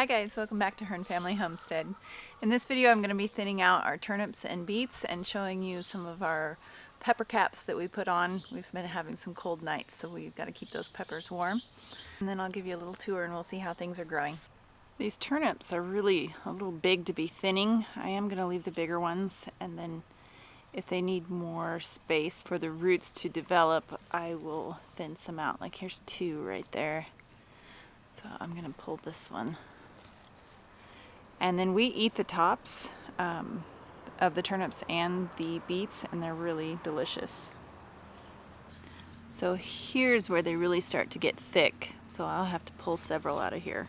Hi guys, welcome back to Hearn Family Homestead. In this video I'm going to be thinning out our turnips and beets and showing you some of our pepper caps that we put on. We've been having some cold nights, so we've got to keep those peppers warm. And then I'll give you a little tour and we'll see how things are growing. These turnips are really a little big to be thinning. I am going to leave the bigger ones, and then if they need more space for the roots to develop, I will thin some out. Like here's two right there. So I'm going to pull this one. And then we eat the tops of the turnips and the beets, and they're really delicious. So here's where they really start to get thick. So I'll have to pull several out of here.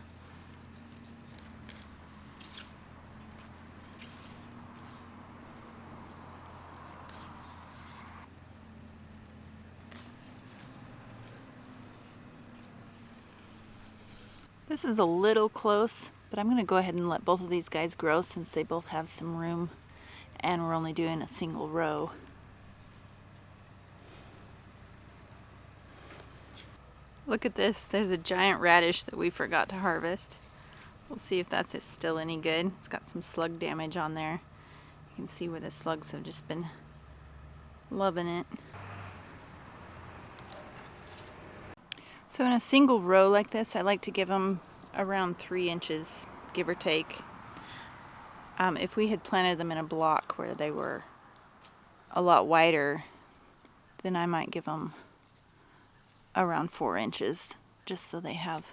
This is a little close, but I'm going to go ahead and let both of these guys grow since they both have some room and we're only doing a single row. Look at this, there's a giant radish that we forgot to harvest. We'll see if that's still any good. It's got some slug damage on there. You can see where the slugs have just been loving it. So in a single row like this, I like to give them around 3 inches, give or take. If we had planted them in a block where they were a lot wider, then I might give them around 4 inches, just so they have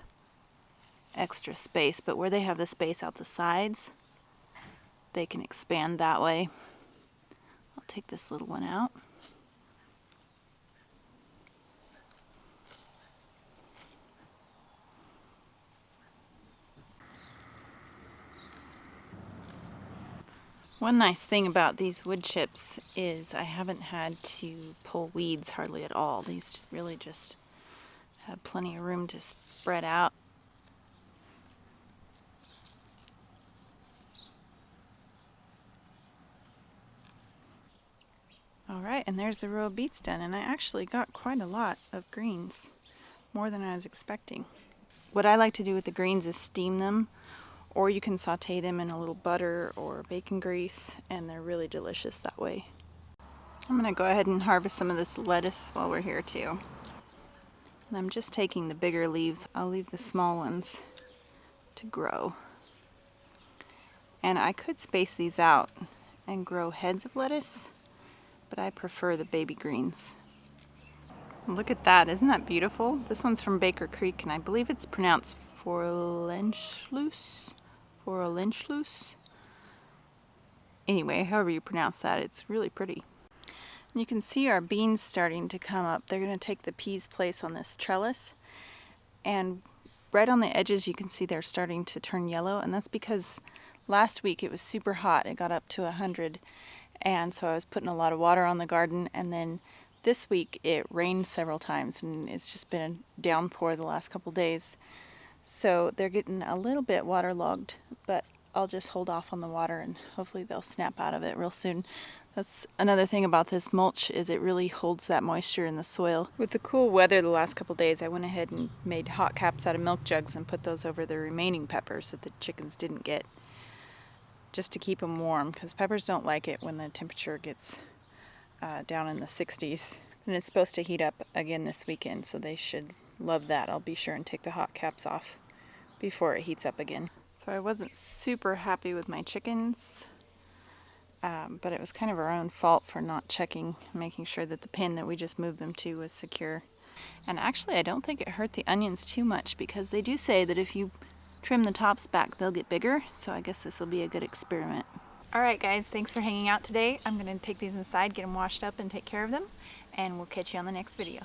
extra space. But where they have the space out the sides, they can expand that way. I'll take this little one out. One nice thing about these wood chips is I haven't had to pull weeds hardly at all. These really just have plenty of room to spread out. Alright, and there's the row of beets done, and I actually got quite a lot of greens, more than I was expecting. What I like to do with the greens is steam them, or you can saute them in a little butter or bacon grease, and they're really delicious that way. I'm going to go ahead and harvest some of this lettuce while we're here too. And I'm just taking the bigger leaves. I'll leave the small ones to grow. And I could space these out and grow heads of lettuce, but I prefer the baby greens. Look at that, isn't that beautiful? This one's from Baker Creek, and I believe it's pronounced Forelenschluss. Anyway, however you pronounce that, it's really pretty. And you can see our beans starting to come up. They're going to take the peas' place on this trellis, and right on the edges you can see they're starting to turn yellow, and that's because last week it was super hot. It got up to 100, and so I was putting a lot of water on the garden, and then this week it rained several times, and it's just been a downpour the last couple days. So they're getting a little bit waterlogged, but I'll just hold off on the water and hopefully they'll snap out of it real soon. That's another thing about this mulch, is it really holds that moisture in the soil. With the cool weather the last couple days, I went ahead and made hot caps out of milk jugs and put those over the remaining peppers that the chickens didn't get, just to keep them warm, because peppers don't like it when the temperature gets down in the 60s. And it's supposed to heat up again this weekend, so they should love that. I'll be sure and take the hot caps off before it heats up again. So I wasn't super happy with my chickens, but it was kind of our own fault for not checking, making sure that the pen that we just moved them to was secure. And actually I don't think it hurt the onions too much, because they do say that if you trim the tops back they'll get bigger, so I guess this will be a good experiment. Alright guys, thanks for hanging out today. I'm going to take these inside, get them washed up and take care of them, and we'll catch you on the next video.